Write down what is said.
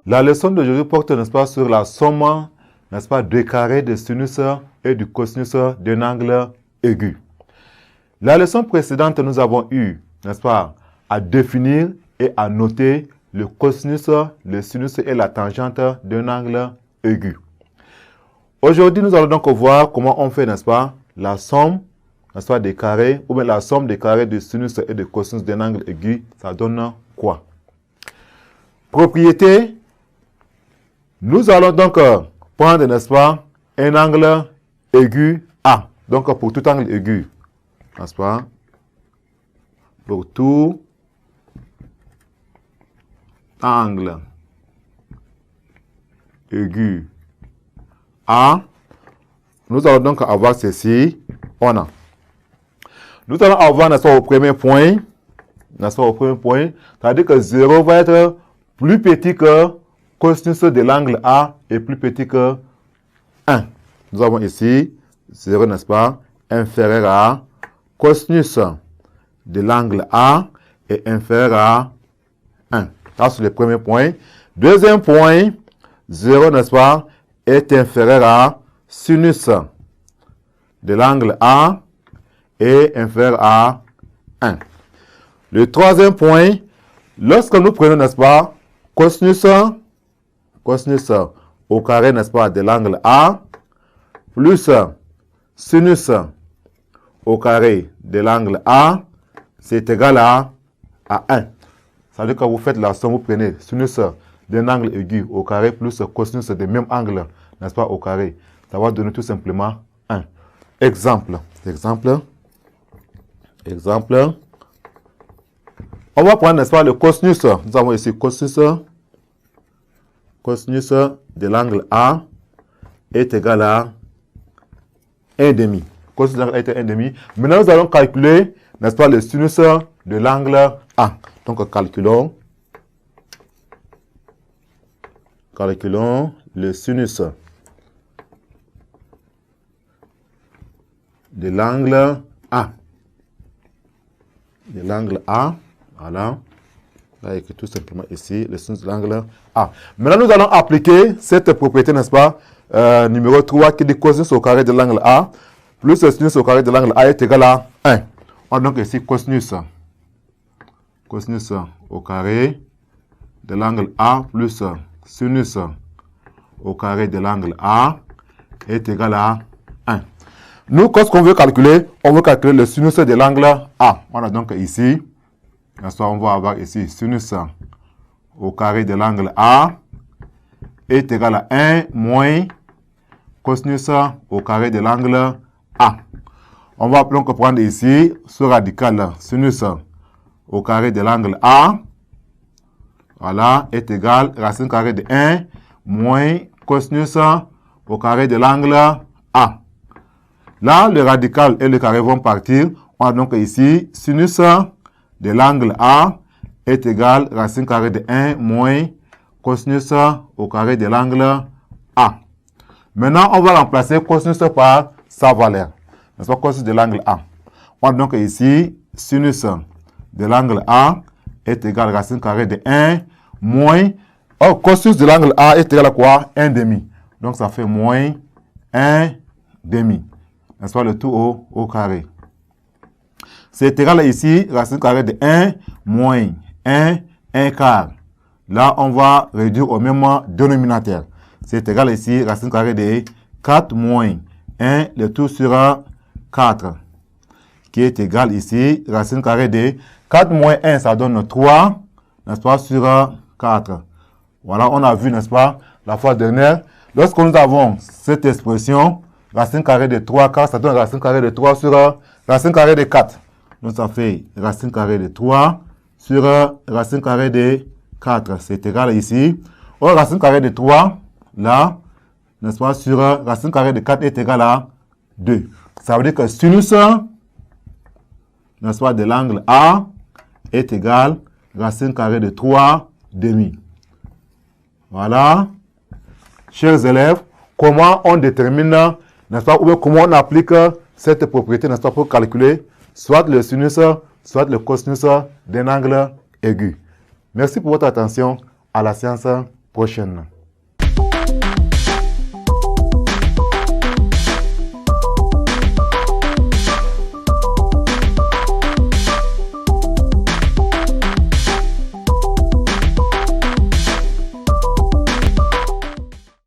La leçon d'aujourd'hui porte, n'est-ce pas, sur la somme, n'est-ce pas, des carrés de sinus et du cosinus d'un angle aigu. La leçon précédente, nous avons eu, n'est-ce pas, à définir et à noter le cosinus, le sinus et la tangente d'un angle aigu. Aujourd'hui, nous allons donc voir comment on fait, n'est-ce pas, la somme, n'est-ce pas, des carrés, ou bien la somme des carrés de sinus et de cosinus d'un angle aigu, ça donne quoi? Propriété, nous allons donc prendre, n'est-ce pas, un angle aigu A. Donc, pour tout angle aigu, n'est-ce pas, pour tout angle aigu A, nous allons donc avoir ceci. Nous allons avoir, n'est-ce pas, au premier point, n'est-ce pas, au premier point, c'est-à-dire que 0 va être plus petit que cosinus de l'angle A et plus petit que 1. Nous avons ici 0, n'est-ce pas, inférieur à cosinus de l'angle A et inférieur à 1. Ça, c'est le premier point. Deuxième point, 0, n'est-ce pas, est inférieur à sinus de l'angle A et inférieur à 1. Le troisième point, lorsque nous prenons, n'est-ce pas, cosinus au carré, n'est-ce pas, de l'angle A, plus sinus au carré de l'angle A, c'est égal à 1. Ça veut dire que vous faites la somme, vous prenez sinus d'un angle aigu au carré plus cosinus du même angle, n'est-ce pas, au carré. Ça va donner tout simplement 1. Exemple. On va prendre, n'est-ce pas, le cosinus. Nous avons ici cosinus de l'angle A est égal à 1,5. Cosinus de l'angle A est 1,5. Maintenant, nous allons calculer, n'est-ce pas, le sinus de l'angle A. Donc, calculons le sinus de l'angle A. Voilà. Là, il y a tout simplement ici le sinus de l'angle A. Maintenant, nous allons appliquer cette propriété, n'est-ce pas, numéro 3, qui dit cosinus au carré de l'angle A plus le sinus au carré de l'angle A est égal à 1. On a donc ici cosinus au carré de l'angle A plus sinus au carré de l'angle A est égal à 1. Nous, qu'est-ce qu'on veut calculer? On veut calculer le sinus de l'angle A. On a donc ici, on va avoir ici sinus au carré de l'angle A est égal à 1 moins cosinus au carré de l'angle A. On va donc prendre ici ce radical sinus au carré de l'angle A, voilà, est égal à racine carrée de 1 moins cosinus au carré de l'angle A. Là, le radical et le carré vont partir. On a donc ici sinus de l'angle A est égal à racine carrée de 1 moins cosinus au carré de l'angle A. Maintenant, on va remplacer cosinus par sa valeur. N'est-ce pas, cosinus de l'angle A. On a donc ici sinus de l'angle A est égal à racine carrée de 1 moins, cosinus de l'angle A est égal à quoi? 1,5. Donc ça fait moins 1,5. N'est-ce pas, le tout au carré. C'est égal à ici, racine carrée de 1 moins 1 quart. Là, on va réduire au même dénominateur. C'est égal à ici, racine carrée de 4 moins 1, le tout sur 4. Qui est égal ici, racine carrée de 4 moins 1, ça donne 3, n'est-ce pas, sur 4. Voilà, on a vu, n'est-ce pas, la fois dernière, lorsque nous avons cette expression, racine carrée de 3 quarts, ça donne racine carrée de 3 sur racine carrée de 4. Donc, ça fait racine carrée de 3 sur racine carrée de 4. C'est égal ici. Racine carrée de 3, là, n'est-ce pas, sur racine carrée de 4 est égal à 2. Ça veut dire que sinus, n'est-ce pas, de l'angle A est égal à racine carrée de 3 demi. Voilà. Chers élèves, comment on détermine, n'est-ce pas, ou bien comment on applique cette propriété, n'est-ce pas, pour calculer soit le sinus, soit le cosinus d'un angle aigu. Merci pour votre attention. À la séance prochaine. prochaine.